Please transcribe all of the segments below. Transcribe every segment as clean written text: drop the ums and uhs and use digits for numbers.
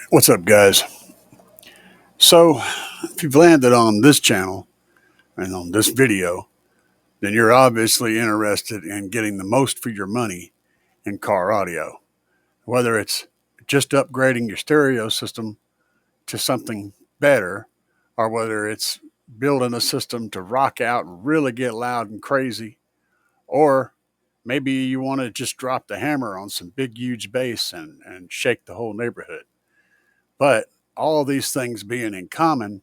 What's up, guys? So, if you've landed on this channel and on this video, then you're obviously interested in getting the most for your money in car audio. Whether it's just upgrading your stereo system to something better, or whether it's building a system to rock out and really get loud and crazy, or maybe you want to just drop the hammer on some big, huge bass and shake the whole neighborhood. But all of these things being in common,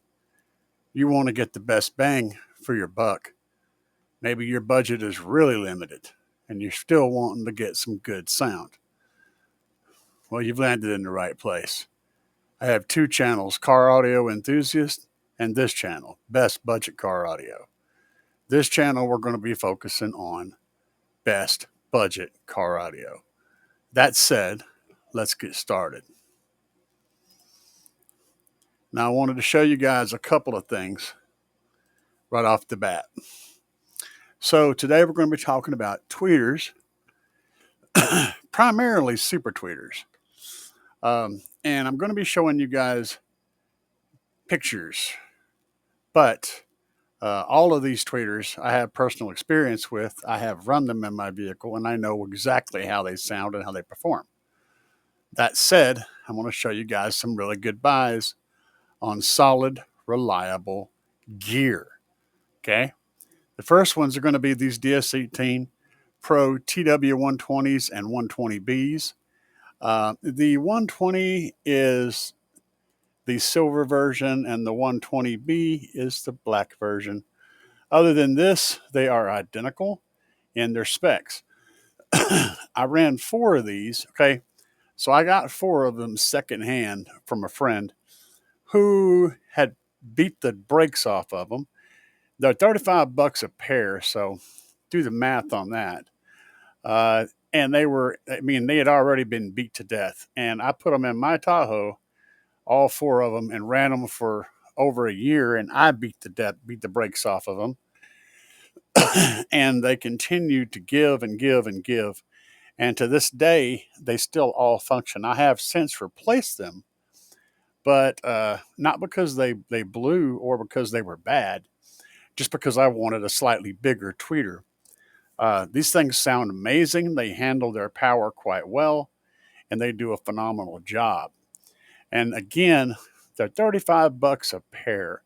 you want to get the best bang for your buck. Maybe your budget is really limited and you're still wanting to get some good sound. Well, you've landed in the right place. I have two channels, Car Audio Enthusiast and this channel, Best Budget Car Audio. This channel, we're going to be focusing on best budget car audio. That said, let's get started. Now, I wanted to show you guys a couple of things right off the bat. So today we're going to be talking about tweeters, primarily super tweeters. And I'm going to be showing you guys pictures, but all of these tweeters I have personal experience with. I have run them in my vehicle and I know exactly how they sound and how they perform. That said, I'm going to show you guys some really good buys on solid, reliable gear. Okay. The first ones are going to be these DS18 Pro TW120s and 120Bs. The 120 is the silver version, and the 120B is the black version. Other than this, they are identical in their specs. I ran four of these. Okay. So I got four of them secondhand from a friend who had beat the brakes off of them. They're $35 a pair. So do the math on that. And they had already been beat to death. And I put them in my Tahoe, all four of them, and ran them for over a year. And I beat the brakes off of them. And they continued to give and give and give. And to this day, they still all function. I have since replaced them, but not because they blew or because they were bad, just because I wanted a slightly bigger tweeter. These things sound amazing. They handle their power quite well, and they do a phenomenal job. And again, they're $35 a pair.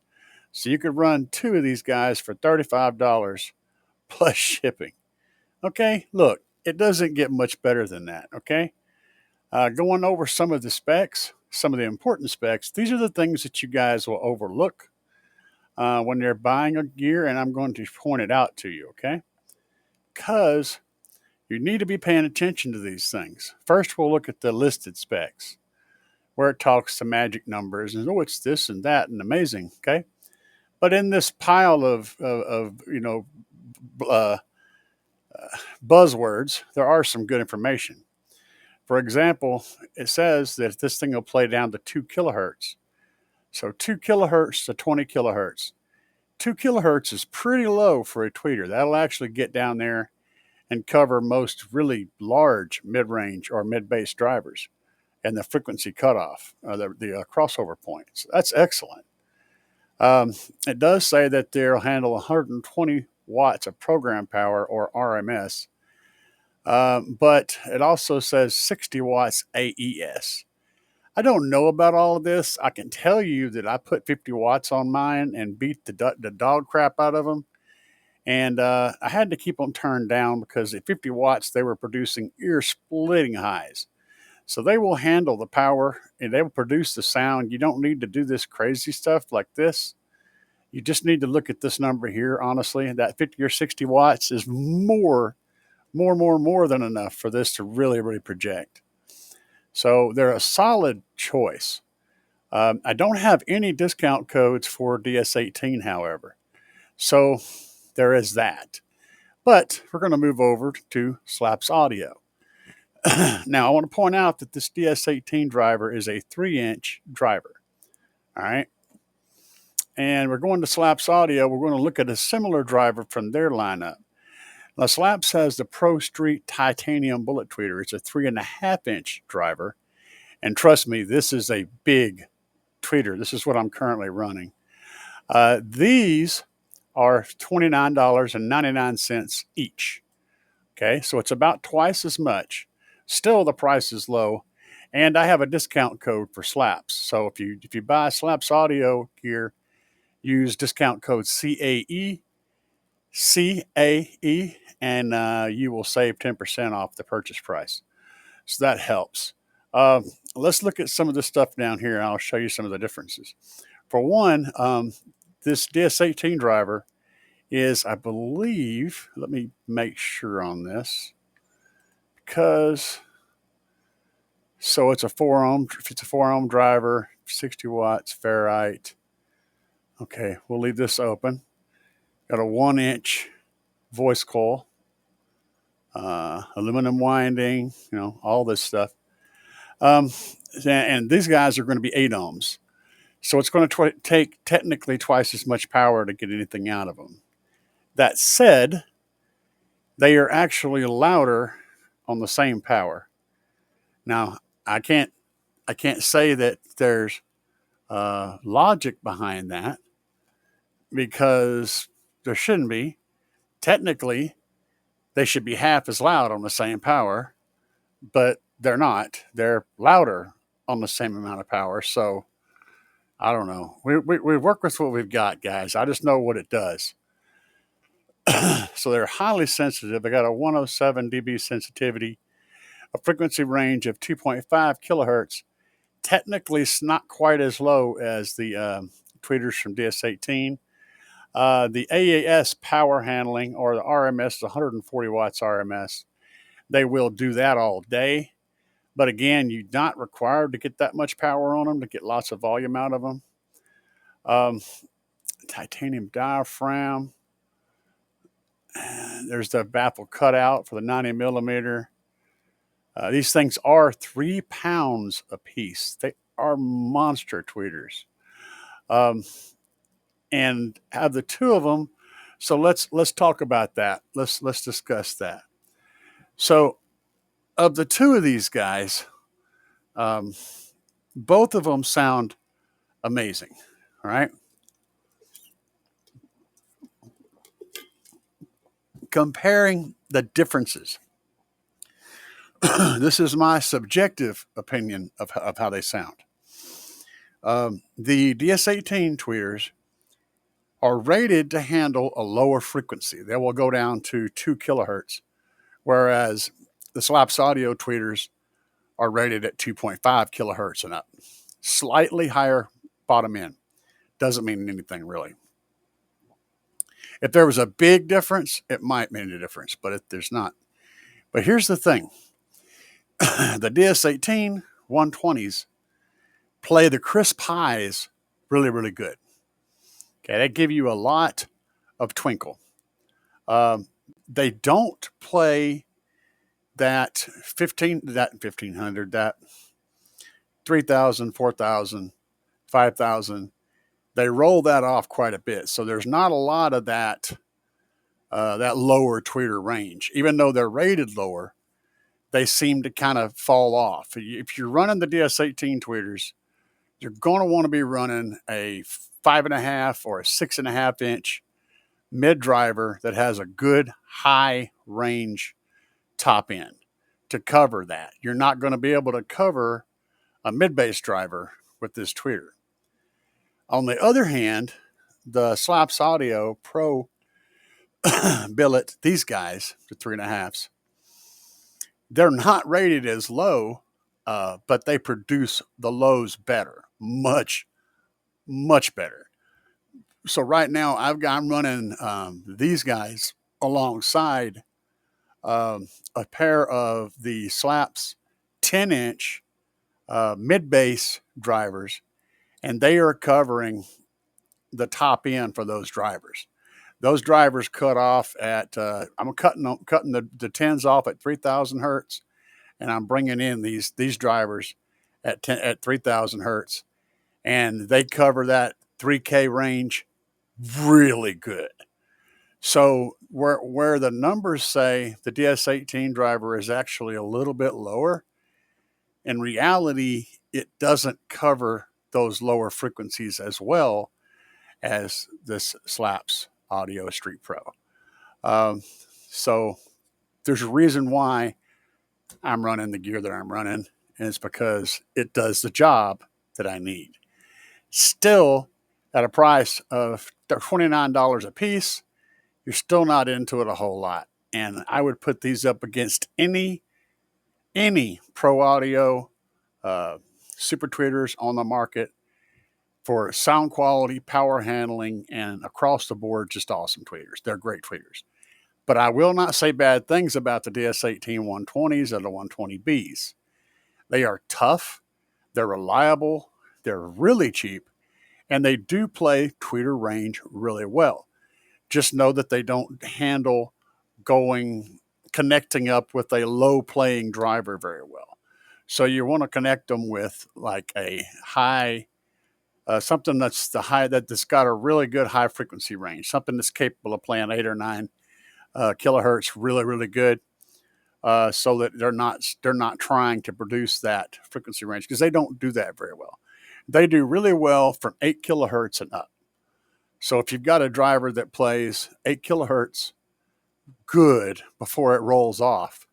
So you could run two of these guys for $35 plus shipping. Okay, look, it doesn't get much better than that. Okay, going over some of the specs, some of the important specs, these are the things that you guys will overlook when you're buying a gear, and I'm going to point it out to you. Okay, because you need to be paying attention to these things. First, we'll look at the listed specs where it talks to magic numbers and oh, it's this and that and amazing. Okay, but in this pile of uh, buzzwords, there are some good information. For example, it says that this thing will play down to 2 kilohertz. So 2 kilohertz to 20 kilohertz. 2 kilohertz is pretty low for a tweeter. That'll actually get down there and cover most really large mid-range or mid-bass drivers and the frequency cutoff, the crossover points. That's excellent. It does say that they'll handle 120 watts of program power or RMS, but it also says 60 watts AES. I don't know about all of this. I can tell you that I put 50 watts on mine and beat the dog crap out of them. And I had to keep them turned down because at 50 watts, they were producing ear splitting highs. So they will handle the power and they will produce the sound. You don't need to do this crazy stuff like this. You just need to look at this number here. Honestly, that 50 or 60 watts is more than enough for this to really, really project. So they're a solid choice. I don't have any discount codes for DS18, however. So there is that. But we're going to move over to Slapz Audio. Now, I want to point out that this DS18 driver is a 3-inch driver. All right. And we're going to Slapz Audio. We're going to look at a similar driver from their lineup. Now, Slapz has the Pro Street Titanium Bullet Tweeter. It's a 3.5-inch driver. And trust me, this is a big tweeter. This is what I'm currently running. These are $29.99 each. Okay, so it's about twice as much. Still, the price is low, and I have a discount code for Slapz. So if you buy Slapz audio gear, use discount code CAE, and you will save 10% off the purchase price. So that helps. Uh, let's look at some of the stuff down here, and I'll show you some of the differences. For one, this DS18 driver is, I believe, let me make sure on this, because so it's a 4 ohm. If it's a 4 ohm driver, 60 watts ferrite. Okay, we'll leave this open. Got a 1-inch voice coil, aluminum winding, all this stuff. And these guys are going to be 8 ohms. So it's going to take technically twice as much power to get anything out of them. That said, they are actually louder on the same power. Now, I can't say that there's logic behind that, because there shouldn't be. Technically, they should be half as loud on the same power, but they're not. They're louder on the same amount of power. So I don't know. We work with what we've got, guys. I just know what it does. So they're highly sensitive. They got a 107 dB sensitivity, a frequency range of 2.5 kilohertz. Technically, it's not quite as low as the tweeters from DS18. The AAS power handling, or the RMS, is 140 watts RMS. They will do that all day. But again, you're not required to get that much power on them to get lots of volume out of them. Titanium diaphragm. There's the baffle cutout for the 90 millimeter. These things are 3 pounds a piece. They are monster tweeters. And have the two of them. So let's talk about that. Let's discuss that. So of the two of these guys, both of them sound amazing. All right. Comparing the differences. This is my subjective opinion of how they sound. The DS18 tweeters are rated to handle a lower frequency. They will go down to 2 kilohertz, whereas the Slapz audio tweeters are rated at 2.5 kilohertz and up. Slightly higher bottom end. Doesn't mean anything really. If there was a big difference, it might mean a difference, but there's not. But here's the thing. The DS18 120s play the crisp highs really, really good. Okay, they give you a lot of twinkle. They don't play that 1500, that 3000, 4000, 5000. They roll that off quite a bit. So there's not a lot of that lower tweeter range. Even though they're rated lower, they seem to kind of fall off. If you're running the DS18 tweeters, you're going to want to be running a 5.5 or a 6.5 inch mid driver that has a good high range top end to cover that. You're not going to be able to cover a mid bass driver with this tweeter. On the other hand, the Slapz Audio Pro billet, these guys, the 3.5s, they're not rated as low, but they produce the lows better, much, much better. So right now I'm running these guys alongside a pair of the Slapz 10-inch mid bass drivers, and they are covering the top end for those drivers. Those drivers cut off at I'm cutting the 10s off at 3,000 hertz, and I'm bringing in these drivers at 3,000 hertz, and they cover that 3K range really good. So where the numbers say the DS18 driver is actually a little bit lower, In reality, it doesn't cover those lower frequencies as well as this Slapz Audio Street Pro. Um, so there's a reason why I'm running the gear that I'm running, and it's because it does the job that I need. Still, at a price of $29 a piece, you're still not into it a whole lot. And I would put these up against any pro audio super tweeters on the market for sound quality, power handling, and across the board, just awesome tweeters. They're great tweeters. But I will not say bad things about the DS18 120s or the 120Bs. They are tough, they're reliable, they're really cheap, and they do play tweeter range really well. Just know that they don't handle connecting up with a low playing driver very well. So you want to connect them with like a high, something that's that's got a really good high frequency range, something that's capable of playing 8 or 9 kilohertz really, really good. So that they're not trying to produce that frequency range, because they don't do that very well. They do really well from 8 kilohertz and up. So if you've got a driver that plays 8 kilohertz good before it rolls off,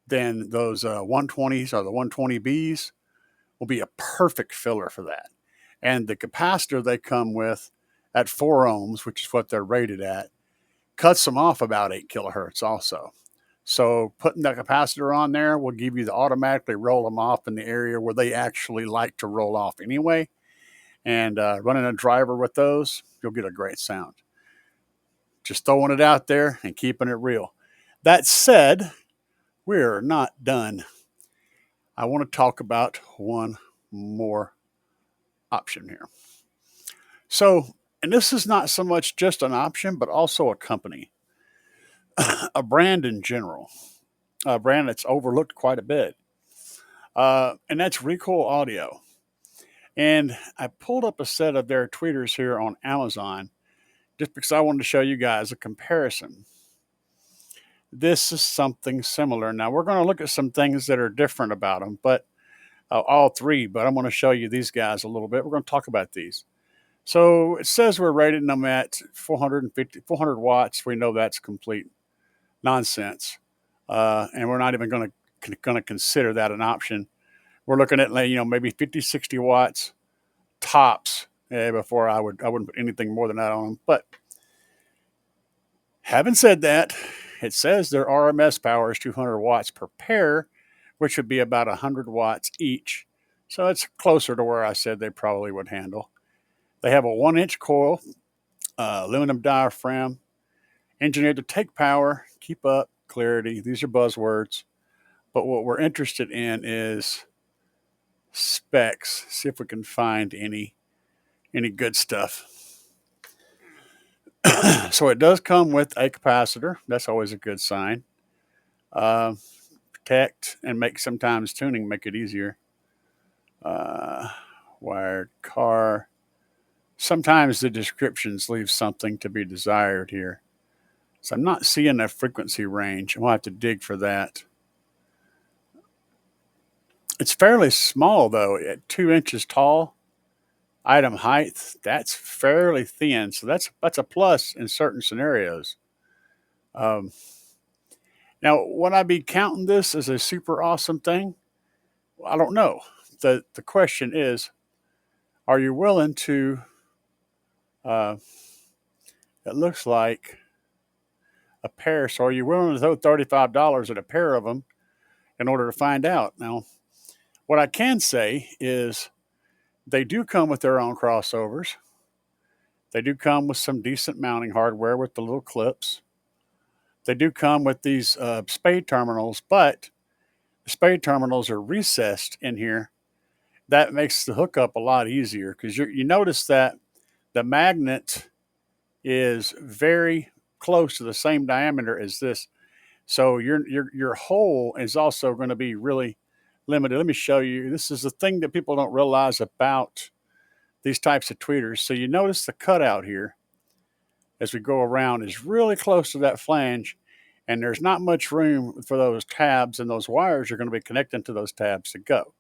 then those 120s or the 120Bs will be a perfect filler for that. And the capacitor they come with at 4 ohms, which is what they're rated at, cuts them off about 8 kilohertz also. So putting the capacitor on there will give you the automatically roll them off in the area where they actually like to roll off anyway. And running a driver with those, you'll get a great sound. Just throwing it out there and keeping it real. That said, we're not done. I want to talk about one more option here. So, and this is not so much just an option, but also a company, a brand in general, a brand that's overlooked quite a bit. And that's Recoil Audio. And I pulled up a set of their tweeters here on Amazon just because I wanted to show you guys a comparison. This is something similar. Now, we're going to look at some things that are different about them, but all three, but I'm going to show you these guys a little bit. We're going to talk about these. So it says we're rating them at 400 watts. We know that's complete nonsense. And we're not even going to consider that an option. We're looking at, maybe 50, 60 watts tops before I wouldn't put anything more than that on them. But having said that, it says their RMS power is 200 watts per pair, which would be about 100 watts each. So it's closer to where I said they probably would handle. They have a 1-inch coil, aluminum diaphragm, engineered to take power, keep up, clarity. These are buzzwords. But what we're interested in is specs. See if we can find any good stuff. So it does come with a capacitor. That's always a good sign. Protect and sometimes tuning make it easier. Wired car. Sometimes the descriptions leave something to be desired here. So I'm not seeing a frequency range. We'll have to dig for that. It's fairly small though, at 2 inches tall. Item height, that's fairly thin. So that's a plus in certain scenarios. Now, would I be counting this as a super awesome thing? Well, I don't know. The question is, are you willing to, it looks like a pair. So are you willing to throw $35 at a pair of them in order to find out? Now, what I can say is they do come with their own crossovers. They do come with some decent mounting hardware with the little clips. They do come with these spade terminals, but the spade terminals are recessed in here. That makes the hookup a lot easier because you notice that the magnet is very close to the same diameter as this. So your hole is also going to be really limited. Let me show you. This is the thing that people don't realize about these types of tweeters. So you notice the cutout here as we go around is really close to that flange, and there's not much room for those tabs, and those wires are going to be connecting to those tabs to go.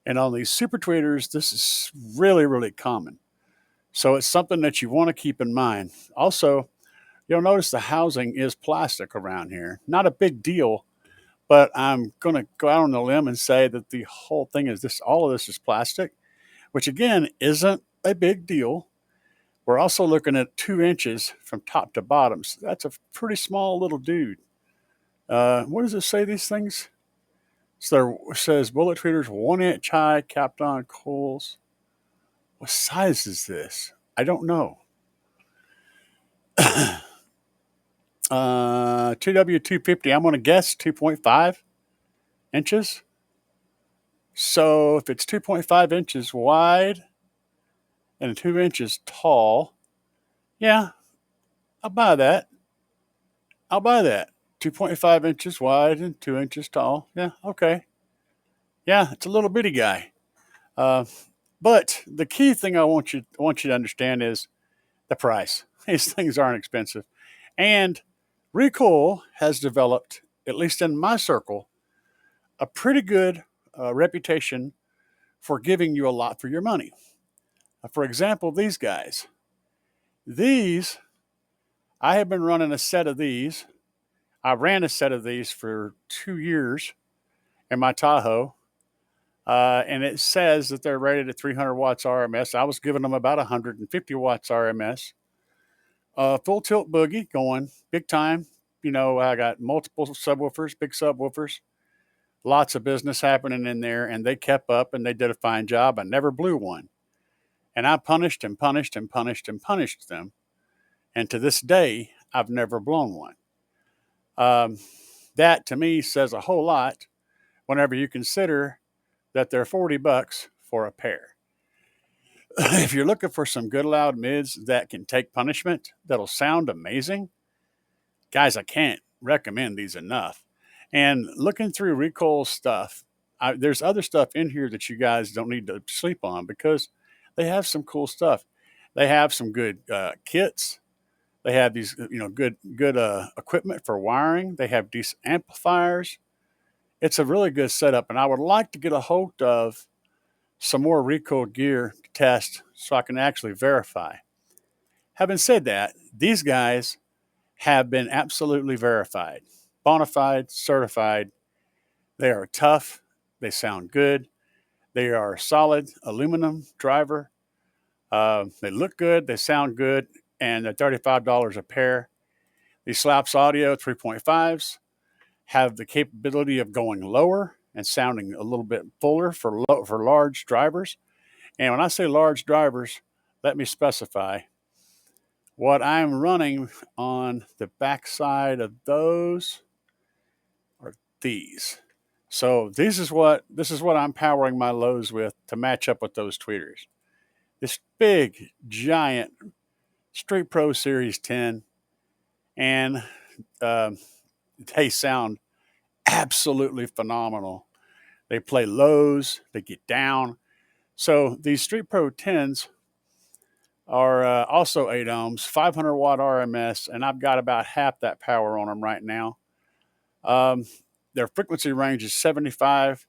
And on these super tweeters, this is really, really common. So it's something that you want to keep in mind. Also, you'll notice the housing is plastic around here. Not a big deal, but I'm going to go out on a limb and say that the whole thing is this, all of this is plastic, which again isn't a big deal. We're also looking at 2 inches from top to bottom. So that's a pretty small little dude. What does it say, these things? So there says bullet tweeters 1 inch high, capped on coils. What size is this? I don't know. 2W250, I'm going to guess 2.5 inches. So if it's 2.5 inches wide and 2 inches tall, yeah, I'll buy that. 2.5 inches wide and 2 inches tall. Yeah, okay. Yeah, it's a little bitty guy. But the key thing I want you to understand is the price. These things aren't expensive. And Recoil has developed, at least in my circle, a pretty good reputation for giving you a lot for your money. For example, these guys. These, I have been running a set of these. I ran a set of these for 2 years in my Tahoe. And it says that they're rated at 300 watts RMS. I was giving them about 150 watts RMS. Full tilt boogie going big time. You know, I got multiple subwoofers, big subwoofers, lots of business happening in there, and they kept up and they did a fine job. I never blew one. And I punished and punished and punished and punished them. And to this day, I've never blown one. That to me says a whole lot whenever you consider that they're $40 for a pair. If you're looking for some good loud mids that can take punishment, that'll sound amazing, guys, I can't recommend these enough. And looking through Recoil stuff, there's other stuff in here that you guys don't need to sleep on because they have some cool stuff. They have some good kits. They have these, good equipment for wiring. They have decent amplifiers. It's a really good setup, and I would like to get a hold of some more Recoil gear to test so I can actually verify. Having said that, these guys have been absolutely verified, bona fide, certified. They are tough. They sound good. They are a solid aluminum driver. They look good. They sound good. And they're $35 a pair. These Slapz Audio 3.5s have the capability of going lower and sounding a little bit fuller for large drivers. And when I say large drivers, let me specify. What I'm running on the backside of those are these. So this is what I'm powering my lows with to match up with those tweeters. This big, giant Street Pro Series 10, and they sound absolutely phenomenal. They play lows, they get down. So these Street Pro 10s are also 8 ohms, 500 watt RMS, and I've got about half that power on them right now. Their frequency range is 75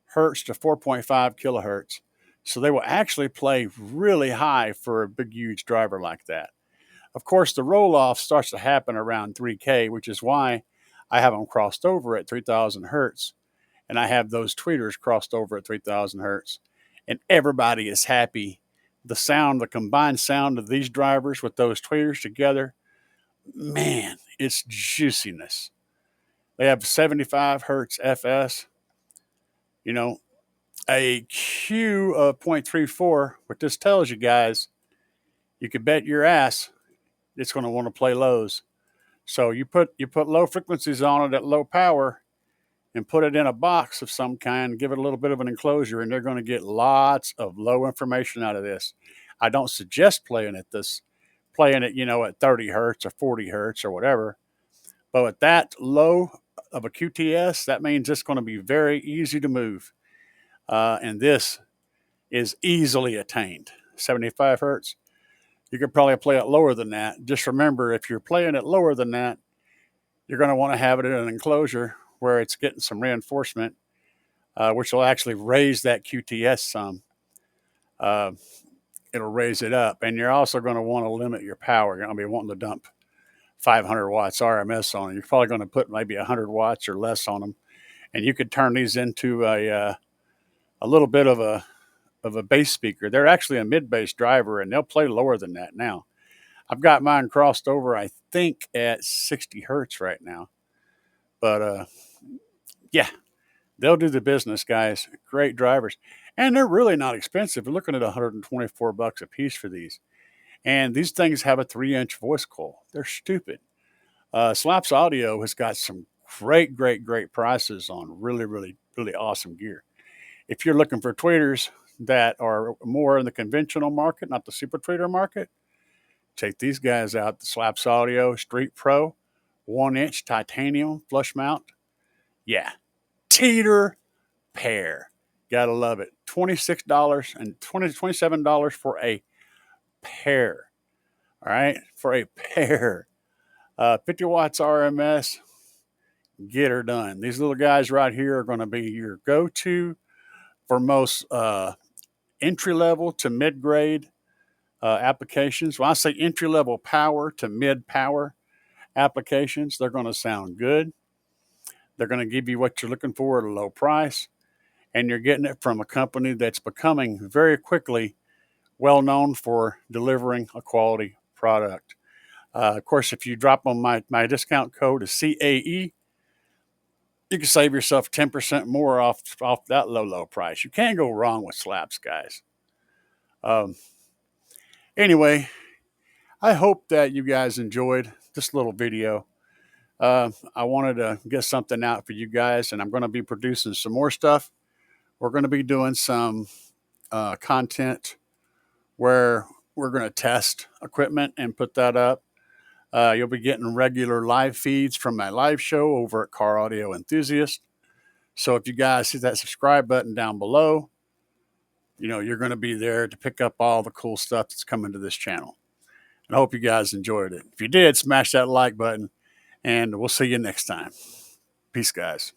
hertz to 4.5 kilohertz. So they will actually play really high for a big, huge driver like that. Of course, the roll-off starts to happen around 3K, which is why I have them crossed over at 3,000 hertz. And I have those tweeters crossed over at 3,000 hertz. And everybody is happy. The combined sound of these drivers with those tweeters together, man, it's juiciness. They have 75 hertz FS. A Q of 0.34. What this tells you guys, you can bet your ass it's going to want to play lows. So you put low frequencies on it at low power and put it in a box of some kind, give it a little bit of an enclosure, and they're going to get lots of low information out of this. I don't suggest playing it, at 30 hertz or 40 hertz or whatever. But with that low of a QTS, that means it's going to be very easy to move. And this is easily attained. 75 hertz. You could probably play it lower than that. Just remember, if you're playing it lower than that, you're going to want to have it in an enclosure where it's getting some reinforcement. which will actually raise that QTS some. Uh, it'll raise it up. And you're also going to want to limit your power. You're going to be wanting to dump 500 watts RMS on it. You're probably going to put maybe 100 watts or less on them. And you could turn these into a little bit of a bass speaker. They're actually a mid-bass driver, and they'll play lower than that now. I've got mine crossed over, I think, at 60 hertz right now. But yeah, they'll do the business, guys. Great drivers. And they're really not expensive. We're looking at $124 a piece for these. And these things have a 3-inch voice coil. They're stupid. Slapz Audio has got some great prices on really awesome gear. If you're looking for tweeters that are more in the conventional market, not the super tweeter market, take these guys out. The Slapz Audio Street Pro, 1-inch titanium flush mount. Yeah, teeter pair. Gotta love it. $26 and $27 for a pair. All right, for a pair. 50 watts RMS. Get her done. These little guys right here are going to be your go-to for most entry level to mid grade applications. When I say entry level power to mid power applications, they're going to sound good. They're going to give you what you're looking for at a low price. And you're getting it from a company that's becoming very quickly well known for delivering a quality product. Of course, if you drop on my discount code is CAE, you can save yourself 10% more off that low price. You can't go wrong with Slapz, guys. Anyway, I hope that you guys enjoyed this little video. I wanted to get something out for you guys, and I'm going to be producing some more stuff. We're going to be doing some content where we're going to test equipment and put that up. You'll be getting regular live feeds from my live show over at Car Audio Enthusiast. So if you guys see that subscribe button down below, you're going to be there to pick up all the cool stuff that's coming to this channel. And I hope you guys enjoyed it. If you did, smash that like button, and we'll see you next time. Peace, guys.